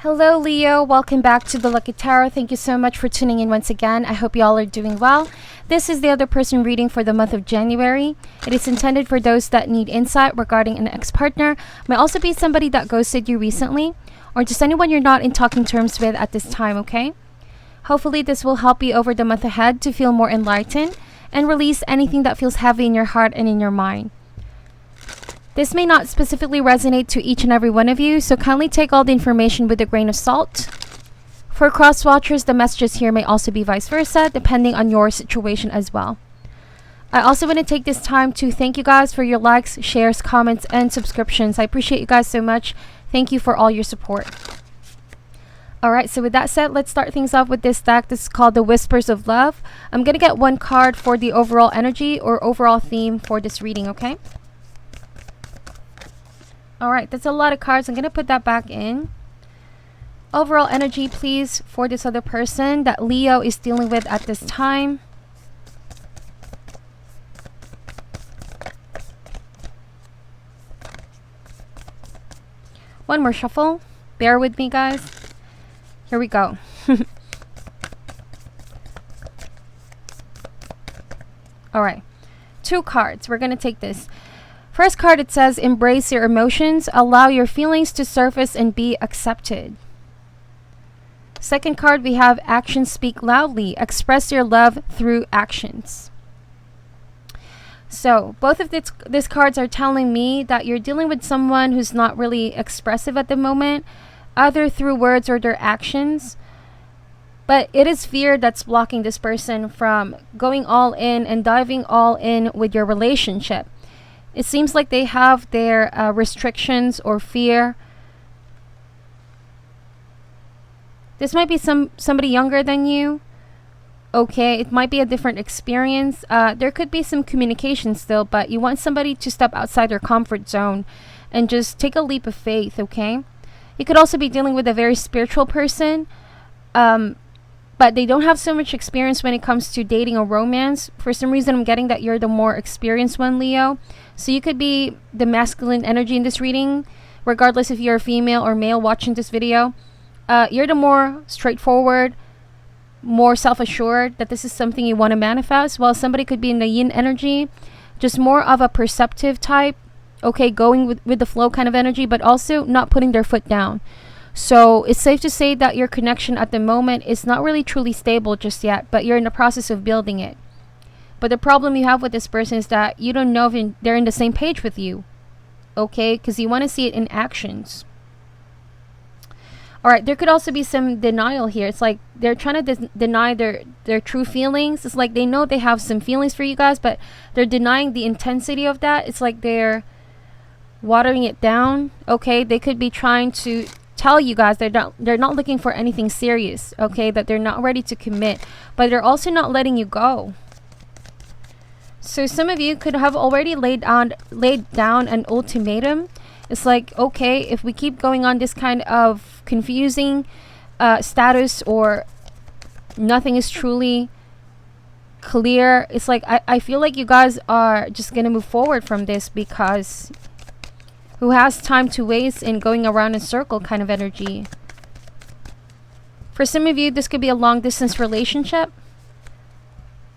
Hello Leo, welcome back to the Lucky Tarot. Thank you so much for tuning in once again. I hope you all are doing well. This is the other person reading for the month of January. It is intended for those that need insight regarding an ex-partner. May also be somebody that ghosted you recently, or just anyone you're not in talking terms with at this time, okay? Hopefully this will help you over the month ahead to feel more enlightened and release anything that feels heavy in your heart and in your mind. This may not specifically resonate to each and every one of you, so kindly take all the information with a grain of salt. For cross-watchers, the messages here may also be vice versa, depending on your situation as well. I also want to take this time to thank you guys for your likes, shares, comments, and subscriptions. I appreciate you guys so much. Thank you for all your support. Alright, so with that said, let's start things off with this deck. This is called the Whispers of Love. I'm going to get one card for the overall energy or overall theme for this reading, okay? Alright, that's a lot of cards. I'm going to put that back in. Overall energy, please, for this other person that Leo is dealing with at this time. One more shuffle. Bear with me, guys. Here we go. Alright, two cards. We're going to take this. First card, it says, embrace your emotions, allow your feelings to surface and be accepted. Second card, we have actions speak loudly, express your love through actions. So both of these cards are telling me that you're dealing with someone who's not really expressive at the moment, either through words or their actions. But it is fear that's blocking this person from going all in and diving all in with your relationship. It seems like they have their restrictions or fear. This might be somebody younger than you. Okay, it might be a different experience. There could be some communication still, but you want somebody to step outside their comfort zone and just take a leap of faith, okay? You could also be dealing with a very spiritual person, but they don't have so much experience when it comes to dating or romance. For some reason, I'm getting that you're the more experienced one, Leo. So you could be the masculine energy in this reading, regardless if you're a female or male watching this video. You're the more straightforward, more self-assured that this is something you want to manifest, while somebody could be in the yin energy, just more of a perceptive type, okay, going with the flow kind of energy, but also not putting their foot down. So it's safe to say that your connection at the moment is not really truly stable just yet, but you're in the process of building it. But the problem you have with this person is that you don't know if they're in the same page with you, okay? Because you want to see it in actions. Alright, there could also be some denial here. It's like they're trying to deny their true feelings. It's like they know they have some feelings for you guys, but they're denying the intensity of that. It's like they're watering it down, okay? They could be trying to tell you guys they're not looking for anything serious, okay? That they're not ready to commit, but they're also not letting you go. So some of you could have already laid down an ultimatum. It's like, okay, if we keep going on this kind of confusing status, or nothing is truly clear, it's like I feel like you guys are just gonna move forward from this, because who has time to waste in going around in circle kind of energy. For some of you, this could be a long distance relationship,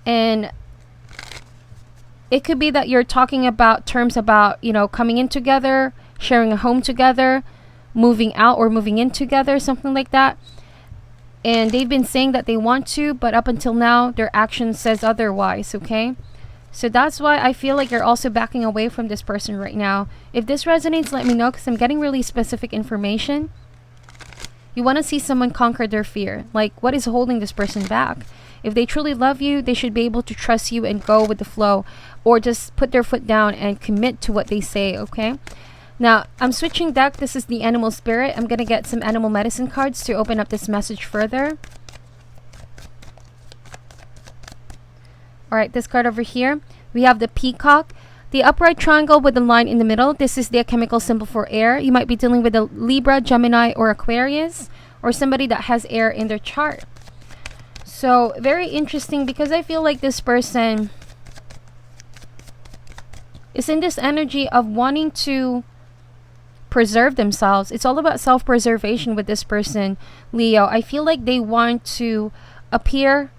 and it could be that you're talking about terms about, you know, coming in together, sharing a home together, moving out or moving in together, something like that. And they've been saying that they want to, but up until now, their action says otherwise, okay? So that's why I feel like you're also backing away from this person right now. If this resonates, let me know, because I'm getting really specific information. You want to see someone conquer their fear. Like, what is holding this person back? If they truly love you, they should be able to trust you and go with the flow, or just put their foot down and commit to what they say, okay? Now, I'm switching deck. This is the animal spirit. I'm going to get some animal medicine cards to open up this message further. Alright, this card over here, we have the peacock. The upright triangle with the line in the middle, this is the chemical symbol for air. You might be dealing with a Libra, Gemini, or Aquarius, or somebody that has air in their chart. So, very interesting, because I feel like this person is in this energy of wanting to preserve themselves. It's all about self-preservation with this person, Leo. I feel like they want to appear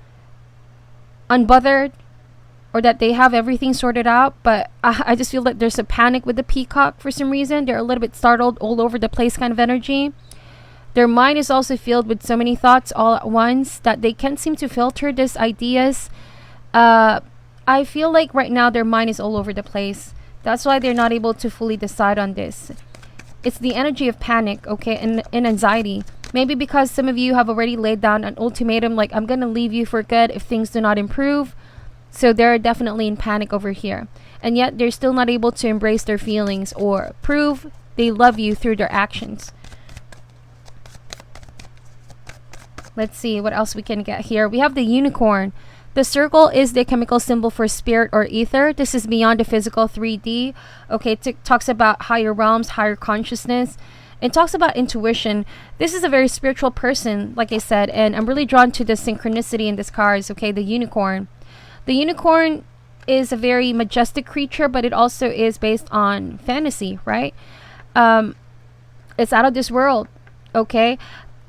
unbothered, or that they have everything sorted out, but I just feel like there's a panic with the peacock for some reason. They're a little bit startled, all over the place kind of energy. Their mind is also filled with so many thoughts all at once that they can't seem to filter these ideas. I feel like right now their mind is all over the place. That's why they're not able to fully decide on this. It's the energy of panic, okay, and anxiety. Maybe because some of you have already laid down an ultimatum, like, I'm going to leave you for good if things do not improve. So they're definitely in panic over here. And yet they're still not able to embrace their feelings or prove they love you through their actions. Let's see what else we can get here. We have the unicorn. The circle is the chemical symbol for spirit or ether. This is beyond the physical 3D. Okay, it talks about higher realms, higher consciousness. It talks about intuition. This is a very spiritual person, like I said, and I'm really drawn to the synchronicity in this cards, okay, the unicorn. The unicorn is a very majestic creature, but it also is based on fantasy, right? It's out of this world, okay?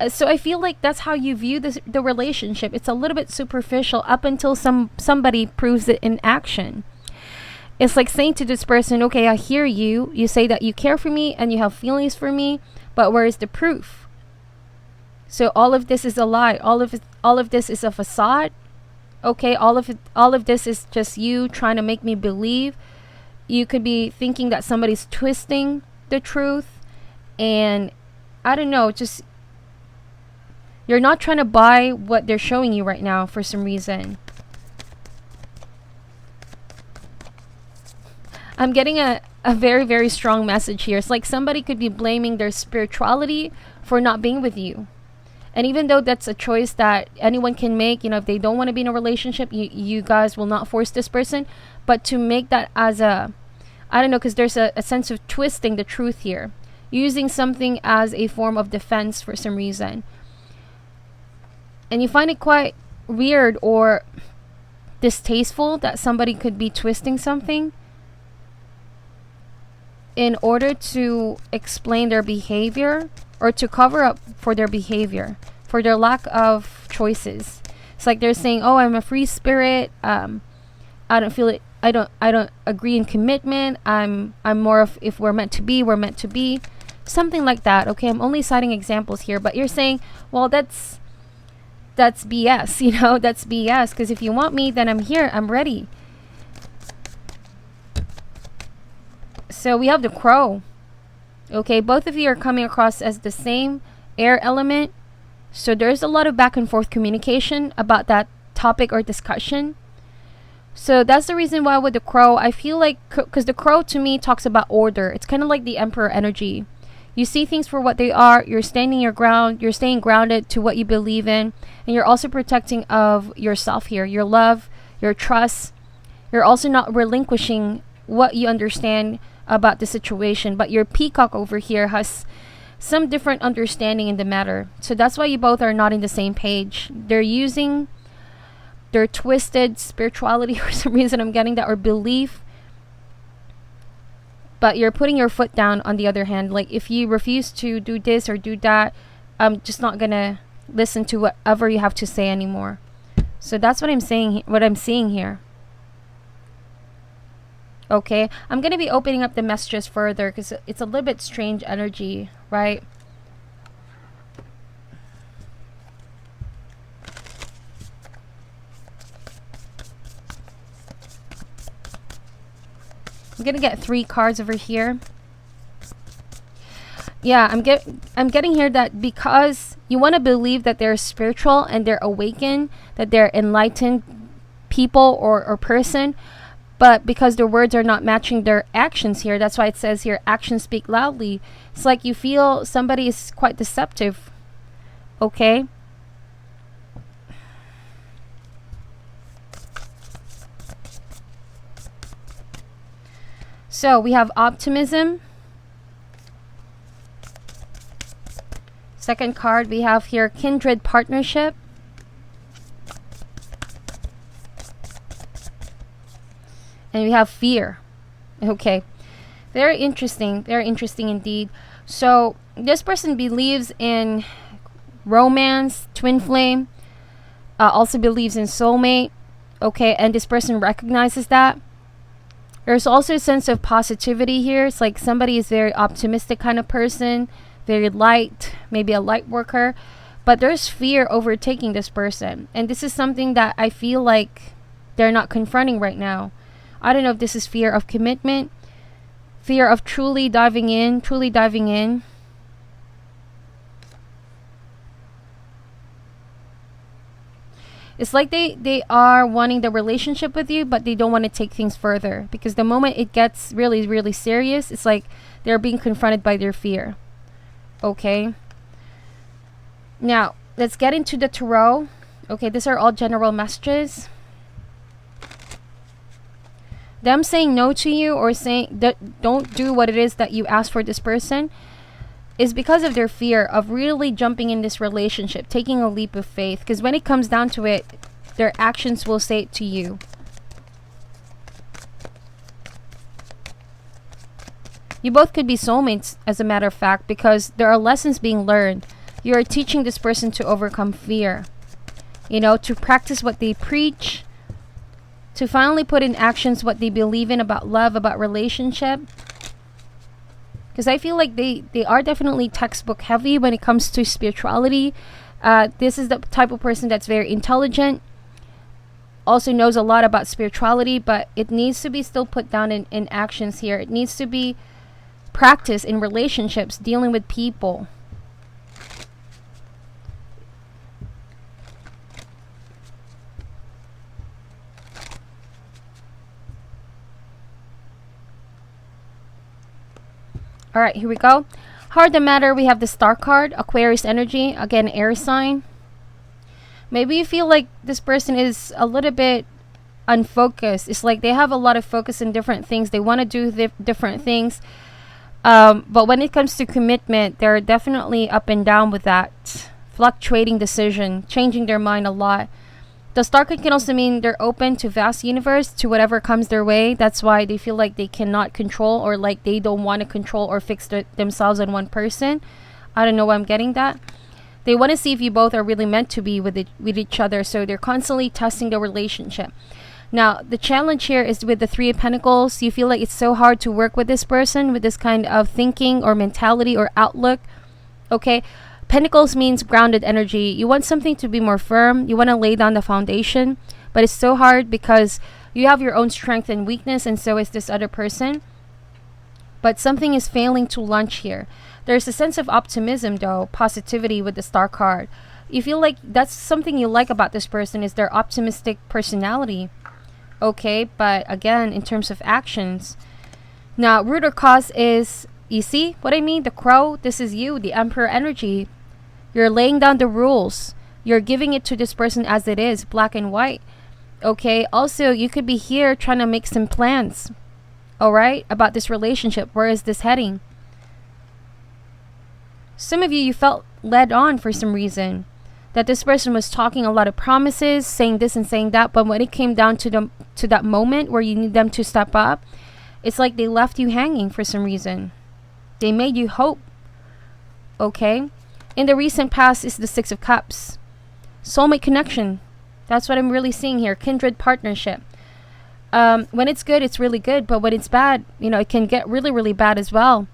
So I feel like that's how you view the relationship. It's a little bit superficial up until somebody proves it in action. It's like saying to this person, okay, I hear you. You say that you care for me and you have feelings for me, but where is the proof? So all of this is a lie. All of this is a facade. Okay, all of this is just you trying to make me believe. You could be thinking that somebody's twisting the truth, and I don't know, just you're not trying to buy what they're showing you right now for some reason. I'm getting a very, very strong message here. It's like somebody could be blaming their spirituality for not being with you. And even though that's a choice that anyone can make, you know, if they don't want to be in a relationship, you guys will not force this person. But to make that as a, I don't know, because there's a sense of twisting the truth here. Using something as a form of defense for some reason. And you find it quite weird or distasteful that somebody could be twisting something in order to explain their behavior, or to cover up for their behavior, for their lack of choices. It's like they're saying, oh, I'm a free spirit. I don't feel it. I don't agree in commitment. I'm more of, if we're meant to be, we're meant to be. Something like that. Okay, I'm only citing examples here, but you're saying, well, that's BS, you know, that's BS, because if you want me, then I'm here, I'm ready. So we have the crow. Okay, both of you are coming across as the same air element. So there's a lot of back and forth communication about that topic or discussion. So that's the reason why with the crow, I feel like, because the crow to me talks about order. It's kind of like the emperor energy. You see things for what they are. You're standing your ground. You're staying grounded to what you believe in. And you're also protecting of yourself here. Your love, your trust. You're also not relinquishing what you understand about the situation, but your peacock over here has some different understanding in the matter. So that's why you both are not in the same page. They're using their twisted spirituality for some reason, I'm getting that, or belief, but you're putting your foot down on the other hand. Like, if you refuse to do this or do that, I'm just not gonna listen to whatever you have to say anymore. So that's what I'm saying, what I'm seeing here. Okay, I'm going to be opening up the messages further because it's a little bit strange energy, right? I'm going to get 3 cards over here. Yeah, I'm getting here that because you want to believe that they're spiritual and they're awakened, that they're enlightened people or person, but because their words are not matching their actions here, that's why it says here, actions speak loudly. It's like you feel somebody is quite deceptive. Okay? So we have optimism. Second card we have here, kindred partnership. And we have fear. Okay. Very interesting indeed. So this person believes in romance, twin flame, also believes in soulmate. Okay, and this person recognizes that. There's also a sense of positivity here. It's like somebody is very optimistic kind of person, very light, maybe a light worker, but there's fear overtaking this person. And this is something that I feel like they're not confronting right now. I don't know if this is fear of commitment, fear of truly diving in. It's like they are wanting the relationship with you, but they don't want to take things further. Because the moment it gets really, really serious, it's like they're being confronted by their fear. Okay? Now, let's get into the tarot. Okay, these are all general messages. Them saying no to you or saying that don't do what it is that you ask for this person is because of their fear of really jumping in this relationship, taking a leap of faith. Because when it comes down to it, their actions will say it to you. You both could be soulmates, as a matter of fact, because there are lessons being learned. You are teaching this person to overcome fear. You know, to practice what they preach, to finally put in actions what they believe in about love, about relationship. Because I feel like they are definitely textbook heavy when it comes to spirituality. This is the type of person that's very intelligent, also knows a lot about spirituality, but it needs to be still put down in actions here. It needs to be practiced in relationships, dealing with people. All right, here we go. Heart of matter, we have the Star card, Aquarius energy, again, air sign. Maybe you feel like this person is a little bit unfocused. It's like they have a lot of focus in different things. They want to do different things. But when it comes to commitment, they're definitely up and down with that. Fluctuating decision, changing their mind a lot. The star card can also mean they're open to vast universe, to whatever comes their way. That's why they feel like they cannot control, or like they don't want to control or fix themselves on one person. I don't know why I'm getting that. They want to see if you both are really meant to be with each other. So they're constantly testing the relationship. Now, the challenge here is with the Three of Pentacles. You feel like it's so hard to work with this person, with this kind of thinking or mentality or outlook. Okay? Pentacles means grounded energy. You want something to be more firm. You want to lay down the foundation. But it's so hard because you have your own strength and weakness, and so is this other person. But something is failing to launch here. There's a sense of optimism, though, positivity with the Star card. You feel like that's something you like about this person, is their optimistic personality. Okay, but again, in terms of actions. Now, root or cause is, you see what I mean? The crow, this is you, the Emperor energy. You're laying down the rules. You're giving it to this person as it is, black and white. Okay, also, you could be here trying to make some plans. Alright, about this relationship. Where is this heading? Some of you felt led on for some reason. That this person was talking a lot of promises, saying this and saying that, but when it came down to that moment where you need them to step up, it's like they left you hanging for some reason. They made you hope. Okay? In the recent past is the Six of Cups. Soulmate connection. That's what I'm really seeing here. Kindred partnership. When it's good, it's really good. But when it's bad, it can get really, really bad as well.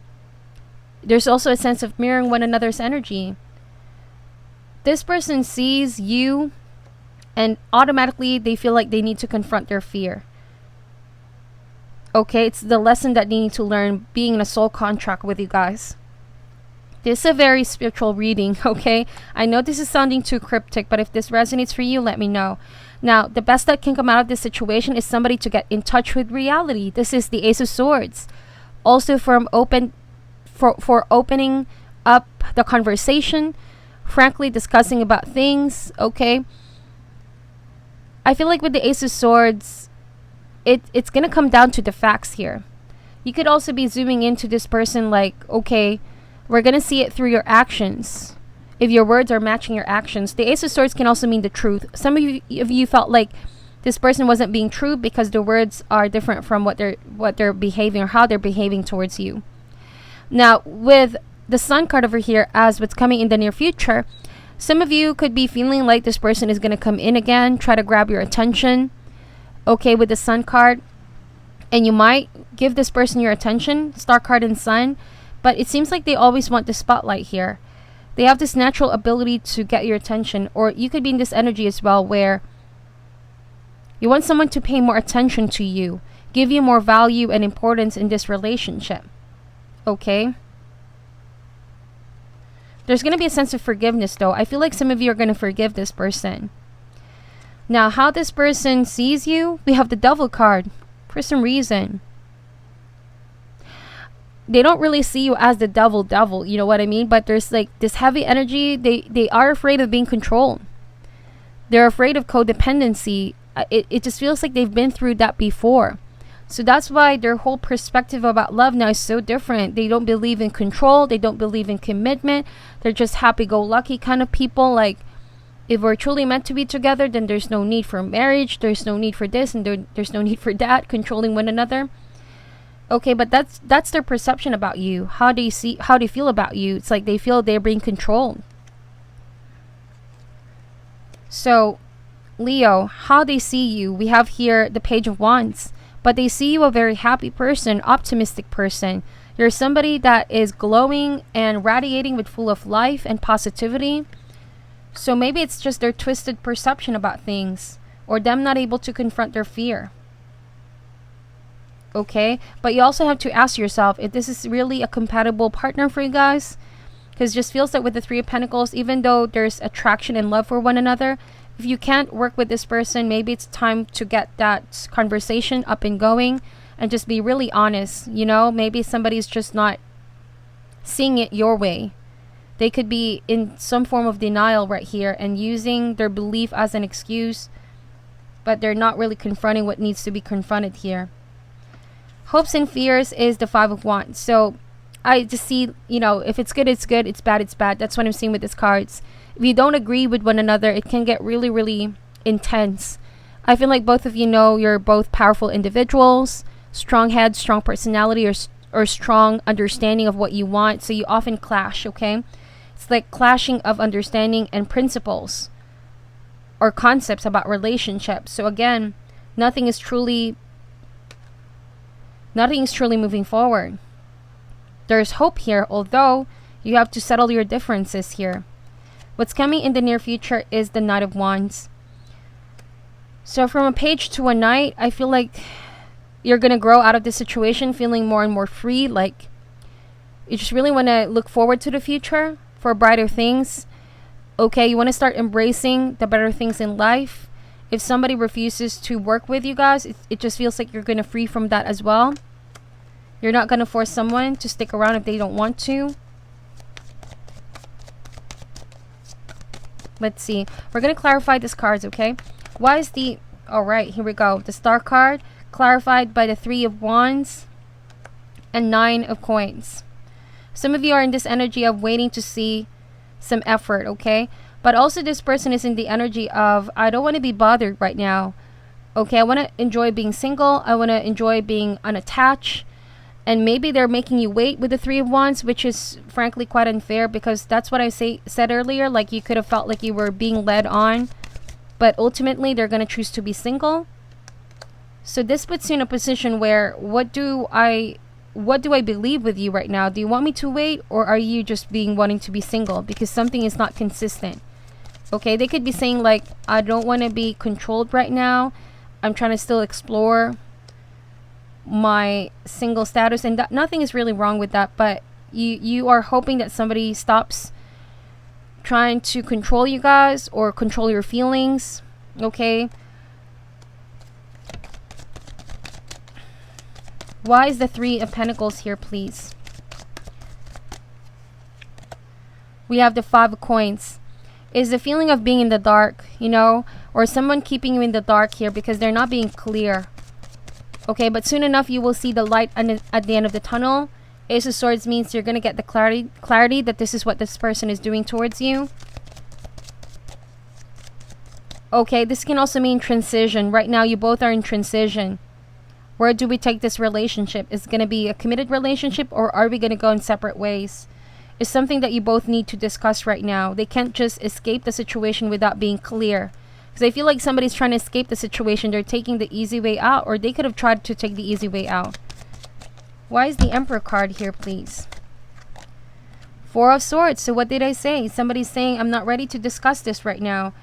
There's also a sense of mirroring one another's energy. This person sees you and automatically they feel like they need to confront their fear. Okay, it's the lesson that they need to learn being in a soul contract with you guys. This is a very spiritual reading, okay? I know this is sounding too cryptic, but if this resonates for you, let me know. Now, the best that can come out of this situation is somebody to get in touch with reality. This is the Ace of Swords. Also for opening up the conversation, frankly discussing about things, okay? I feel like with the Ace of Swords, it's going to come down to the facts here. You could also be zooming into this person like, okay, we're going to see it through your actions. If your words are matching your actions. The Ace of Swords can also mean the truth. Some of you felt like this person wasn't being true because the words are different from what they're behaving or how they're behaving towards you. Now, with the Sun card over here as what's coming in the near future. Some of you could be feeling like this person is going to come in again, try to grab your attention, okay, with the Sun card. And you might give this person your attention, Star card and Sun, but it seems like they always want the spotlight here. They have this natural ability to get your attention, or you could be in this energy as well where you want someone to pay more attention to you, give you more value and importance in this relationship, okay? There's going to be a sense of forgiveness though. I feel like some of you are going to forgive this person. Now, how this person sees you, we have the Devil card. For some reason, they don't really see you as the devil, you know what I mean? But there's like this heavy energy. They are afraid of being controlled. They're afraid of codependency. It just feels like they've been through that before. So that's why their whole perspective about love now is so different. They don't believe in control. They don't believe in commitment. They're just happy-go-lucky kind of people. Like, if we're truly meant to be together, then there's no need for marriage. There's no need for this, and there's no need for that, controlling one another. Okay, but that's their perception about you. How do you feel about you? It's like they feel they're being controlled. So, Leo, how they see you, we have here the Page of Wands. But they see you a very happy person, optimistic person. You're somebody that is glowing and radiating with full of life and positivity. So maybe it's just their twisted perception about things, or them not able to confront their fear. Okay? But you also have to ask yourself if this is really a compatible partner for you guys. Because it just feels like with the Three of Pentacles, even though there's attraction and love for one another, if you can't work with this person, maybe it's time to get that conversation up and going and just be really honest. You know, maybe somebody's just not seeing it your way. They could be in some form of denial right here and using their belief as an excuse, but they're not really confronting what needs to be confronted here. Hopes and fears is the Five of Wands. So I just see, you know, if it's good, it's good. It's bad, it's bad. That's what I'm seeing with these cards. If you don't agree with one another, it can get really, really intense. I feel like both of you know you're both powerful individuals, strong head, strong personality, or strong understanding of what you want. So you often clash, okay? It's like clashing of understanding and principles or concepts about relationships. So again, nothing is truly moving forward. There's hope here, although you have to settle your differences here. What's coming in the near future is the Knight of Wands. So from a page to a knight, I feel like you're going to grow out of this situation feeling more and more free. Like, you just really want to look forward to the future for brighter things. Okay, you want to start embracing the better things in life. If somebody refuses to work with you guys, it just feels like you're going to free from that as well. You're not going to force someone to stick around if they don't want to. Let's see. We're going to clarify these cards, okay? Why is the... Alright, here we go. The Star card clarified by the Three of Wands and Nine of Coins. Some of you are in this energy of waiting to see some effort, okay? But also this person is in the energy of, I don't want to be bothered right now. Okay, I want to enjoy being single. I want to enjoy being unattached. And maybe they're making you wait with the Three of Wands, which is frankly quite unfair, because that's what I said earlier. Like, you could have felt like you were being led on, but ultimately they're going to choose to be single. So this puts you in a position where, what do I believe with you right now? Do you want me to wait, or are you just wanting to be single? Because something is not consistent. Okay, they could be saying like, I don't want to be controlled right now. I'm trying to still explore my single status, and that nothing is really wrong with that, but you are hoping that somebody stops trying to control you guys or control your feelings. Okay, why is the Three of Pentacles here, please? We have the Five of Coins. Is the feeling of being in the dark, you know, or someone keeping you in the dark here because they're not being clear. Okay, but soon enough you will see the light at the end of the tunnel. Ace of Swords means you're going to get the clarity that this is what this person is doing towards you. Okay, this can also mean transition. Right now you both are in transition. Where do we take this relationship? Is it going to be a committed relationship, or are we going to go in separate ways? is something that you both need to discuss right now. They can't just escape the situation without being clear. Because I feel like somebody's trying to escape the situation. They're taking the easy way out, or they could have tried to take the easy way out. Why is the Emperor card here, please? Four of Swords. So what did I say? Somebody's saying, I'm not ready to discuss this right now.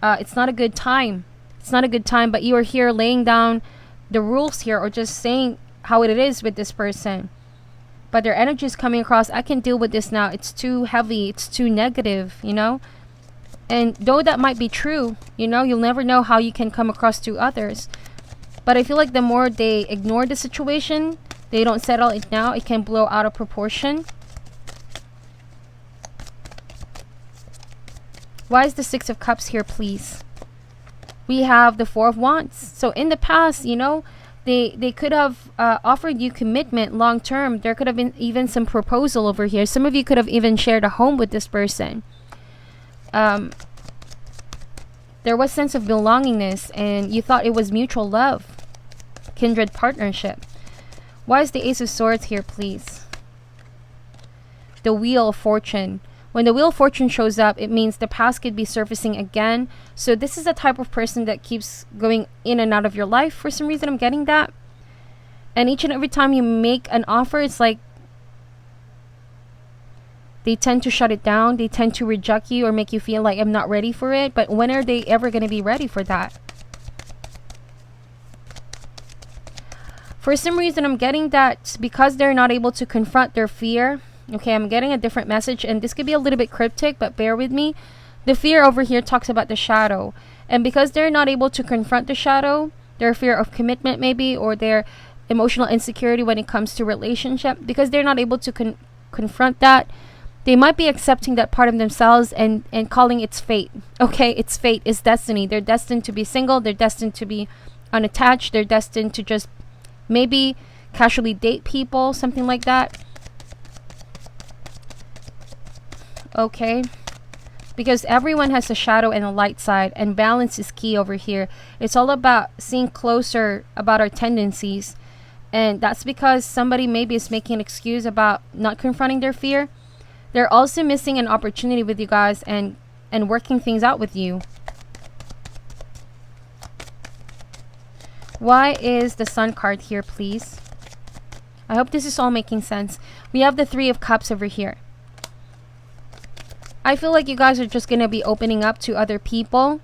It's not a good time. It's not a good time, but you are here laying down the rules here, or just saying how it is with this person. But their energy is coming across, I can deal with this now. It's too heavy. It's too negative, you know? And though that might be true, you know, you'll never know how you can come across to others. But I feel like the more they ignore the situation, they don't settle it now, it can blow out of proportion. Why is the Six of Cups here, please? We have the Four of Wands. So in the past, you know, they could have offered you commitment long term. There could have been even some proposal over here. Some of you could have even shared a home with this person. There was sense of belongingness, and you thought it was mutual love, kindred partnership. Why is the Ace of Swords here, please? The Wheel of Fortune. When the Wheel of Fortune shows up, it means the past could be surfacing again. So this is the type of person that keeps going in and out of your life. For some reason, I'm getting that. And each and every time you make an offer, it's like they tend to shut it down. They tend to reject you or make you feel like I'm not ready for it. But when are they ever going to be ready for that? For some reason, I'm getting that because they're not able to confront their fear. Okay, I'm getting a different message, and this could be a little bit cryptic, but bear with me. The fear over here talks about the shadow. And because they're not able to confront the shadow, their fear of commitment maybe, or their emotional insecurity when it comes to relationship, because they're not able to confront that, they might be accepting that part of themselves and calling it's fate. Okay, it's fate, it's destiny. They're destined to be single, they're destined to be unattached, they're destined to just maybe casually date people, something like that. Okay, because everyone has a shadow and a light side, and balance is key over here. It's all about seeing closer about our tendencies, and that's because somebody maybe is making an excuse about not confronting their fear. They're also missing an opportunity with you guys and working things out with you. Why is the Sun card here, please? I hope this is all making sense. We have the Three of Cups over here. I feel like you guys are just going to be opening up to other people.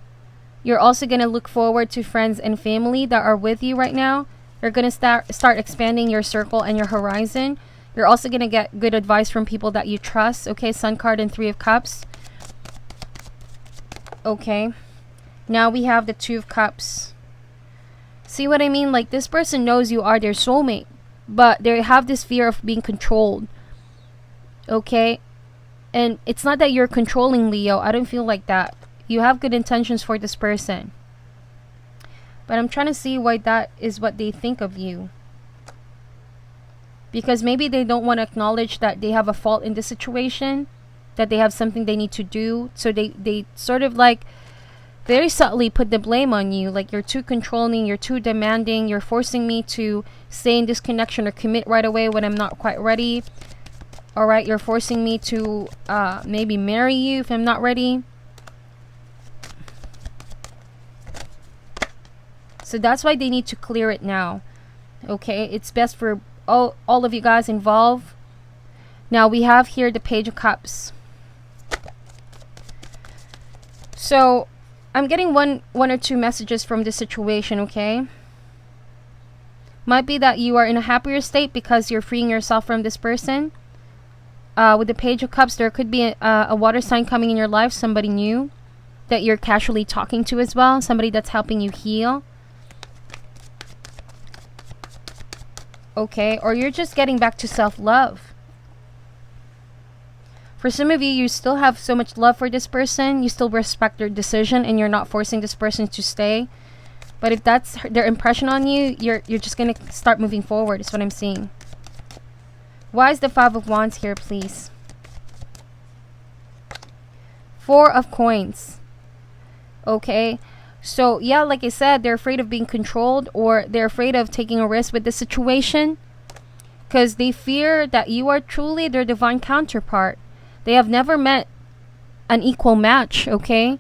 You're also going to look forward to friends and family that are with you right now. You're going to start expanding your circle and your horizon. You're also going to get good advice from people that you trust. Okay, Sun card and Three of Cups. Okay. Now we have the Two of Cups. See what I mean? Like, this person knows you are their soulmate, but they have this fear of being controlled. Okay? And it's not that you're controlling, Leo. I don't feel like that. You have good intentions for this person. But I'm trying to see why that is what they think of you. Because maybe they don't want to acknowledge that they have a fault in this situation. That they have something they need to do. So they sort of like very subtly put the blame on you. Like, you're too controlling, you're too demanding, you're forcing me to stay in this connection or commit right away when I'm not quite ready. Alright, you're forcing me to maybe marry you if I'm not ready. So that's why they need to clear it now. Okay, it's best for all of you guys involved. Now we have here the Page of Cups. So I'm getting one or two messages from this situation, okay? Might be that you are in a happier state because you're freeing yourself from this person. With the Page of Cups, there could be a water sign coming in your life, somebody new that you're casually talking to as well, somebody that's helping you heal. Okay, or you're just getting back to self-love. For some of you, you still have so much love for this person, you still respect their decision, and you're not forcing this person to stay. But if that's their impression on you, you're just going to start moving forward, is what I'm seeing. Why is the Five of Wands here, please? Four of Coins. Okay. So, yeah, like I said, they're afraid of being controlled, or they're afraid of taking a risk with the situation. Because they fear that you are truly their divine counterpart. They have never met an equal match, okay?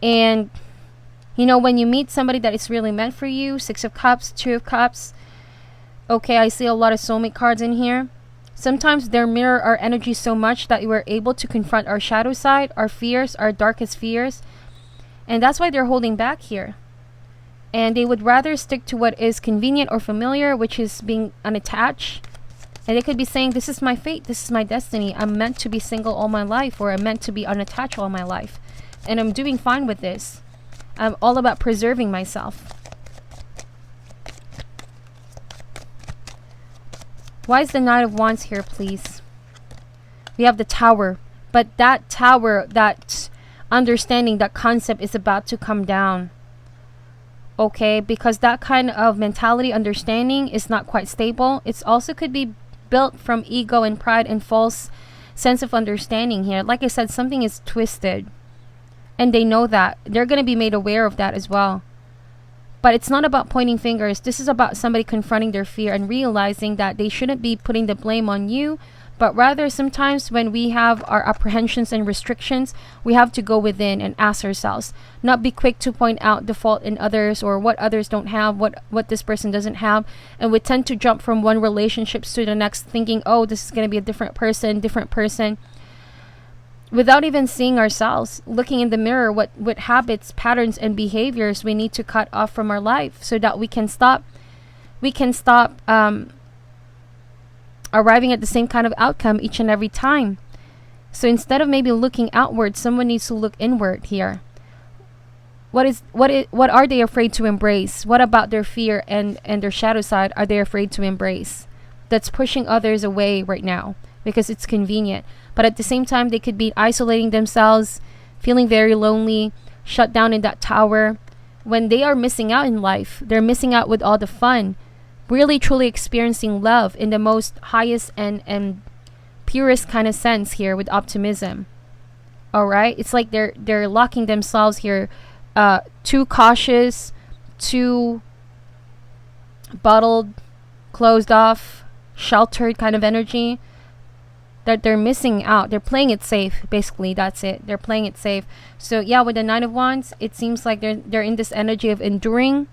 And you know, when you meet somebody that is really meant for you, Six of Cups, Two of Cups, okay, I see a lot of soulmate cards in here. Sometimes they mirror our energy so much that we're able to confront our shadow side, our fears, our darkest fears. And that's why they're holding back here. And they would rather stick to what is convenient or familiar, which is being unattached. And they could be saying, this is my fate, this is my destiny. I'm meant to be single all my life, or I'm meant to be unattached all my life. And I'm doing fine with this. I'm all about preserving myself. Why is the Knight of Wands here, please? We have the Tower. But that tower, that understanding, that concept is about to come down. Okay, because that kind of mentality, understanding is not quite stable. It also could be built from ego and pride and false sense of understanding here. Like I said, something is twisted. And they know that. They're going to be made aware of that as well. But it's not about pointing fingers. This is about somebody confronting their fear and realizing that they shouldn't be putting the blame on you. But rather, sometimes when we have our apprehensions and restrictions, we have to go within and ask ourselves. Not be quick to point out the fault in others or what others don't have, what this person doesn't have. And we tend to jump from one relationship to the next thinking, oh, this is going to be a different person. Without even seeing ourselves, looking in the mirror, what habits, patterns, and behaviors we need to cut off from our life so that we can stop arriving at the same kind of outcome each and every time. So instead of maybe looking outward, someone needs to look inward here. What are they afraid to embrace? What about their fear and their shadow side are they afraid to embrace? That's pushing others away right now because it's convenient. But at the same time, they could be isolating themselves, feeling very lonely, shut down in that tower. When they are missing out in life, they're missing out with all the fun, really truly experiencing love in the most highest and purest kind of sense here with optimism. All right, it's like they're locking themselves here, too cautious, too bottled, closed off, sheltered kind of energy. That they're missing out. They're playing it safe. Basically, that's it. They're playing it safe. So yeah, with the Nine of Wands, it seems like they're in this energy of enduring.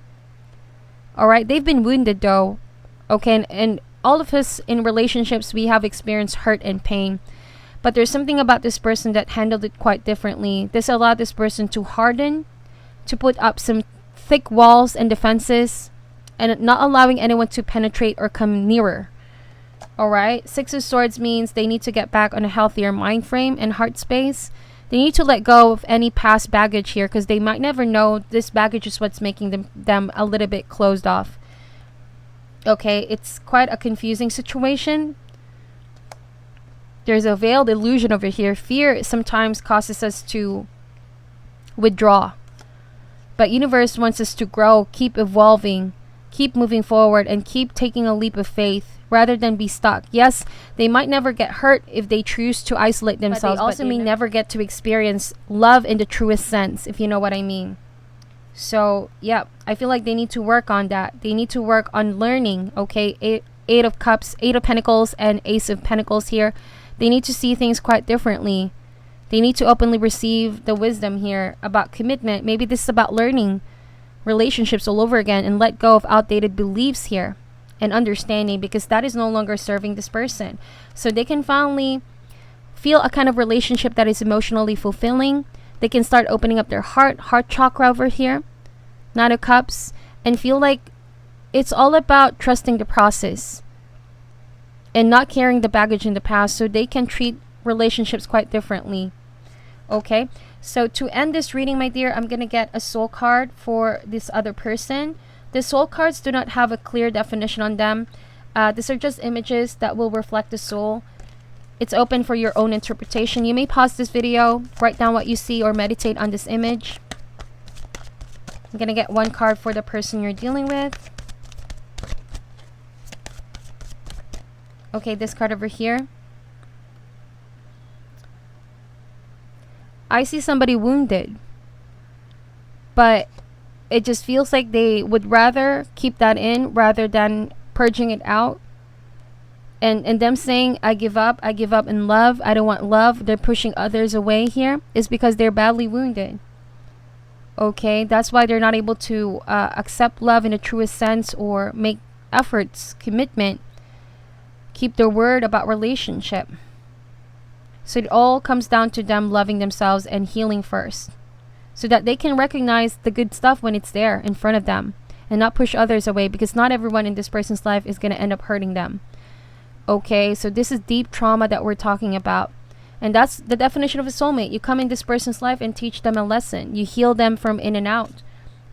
All right, they've been wounded though. Okay, and all of us in relationships, we have experienced hurt and pain. But there's something about this person that handled it quite differently. This allowed this person to harden, to put up some thick walls and defenses, and not allowing anyone to penetrate or come nearer. Alright, Six of Swords means they need to get back on a healthier mind frame and heart space. They need to let go of any past baggage here because they might never know this baggage is what's making them a little bit closed off. Okay, it's quite a confusing situation. There's a veiled illusion over here. Fear sometimes causes us to withdraw. But universe wants us to grow, keep evolving, keep moving forward, and keep taking a leap of faith rather than be stuck. Yes, they might never get hurt if they choose to isolate themselves, but they may never get to experience love in the truest sense, if you know what I mean. So, yeah, I feel like they need to work on that. They need to work on learning, okay? Eight of Cups, Eight of Pentacles, and Ace of Pentacles here. They need to see things quite differently. They need to openly receive the wisdom here about commitment. Maybe this is about learning relationships all over again and let go of outdated beliefs here. And understanding, because that is no longer serving this person. So they can finally feel a kind of relationship that is emotionally fulfilling. They can start opening up their heart chakra over here, Nine of Cups, and feel like it's all about trusting the process and not carrying the baggage in the past, so they can treat relationships quite differently. Okay, so to end this reading, my dear, I'm gonna get a soul card for this other person. The soul cards do not have a clear definition on them. These are just images that will reflect the soul. It's open for your own interpretation. You may pause this video, write down what you see, or meditate on this image. I'm going to get one card for the person you're dealing with. Okay, this card over here. I see somebody wounded, but it just feels like they would rather keep that in rather than purging it out and them saying I give up in love, I don't want love, they're pushing others away here, is because they're badly wounded. Okay, that's why they're not able to accept love in the truest sense, or make efforts, commitment, keep their word about relationship. So it all comes down to them loving themselves and healing first, so that they can recognize the good stuff when it's there in front of them, and not push others away, because not everyone in this person's life is going to end up hurting them. Okay, so this is deep trauma that we're talking about. And that's the definition of a soulmate. You come in this person's life and teach them a lesson. You heal them from in and out.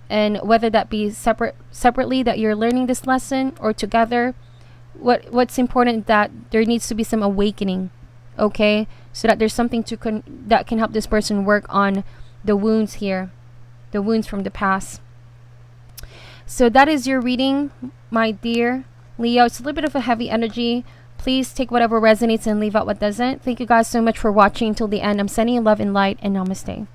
And whether that be separately that you're learning this lesson, or together, what's important is that there needs to be some awakening. Okay, so that there's something that can help this person work on the wounds here, the wounds from the past. So that is your reading, my dear Leo. It's a little bit of a heavy energy. Please take whatever resonates and leave out what doesn't. Thank you guys so much for watching till the end. I'm sending you love and light, and namaste.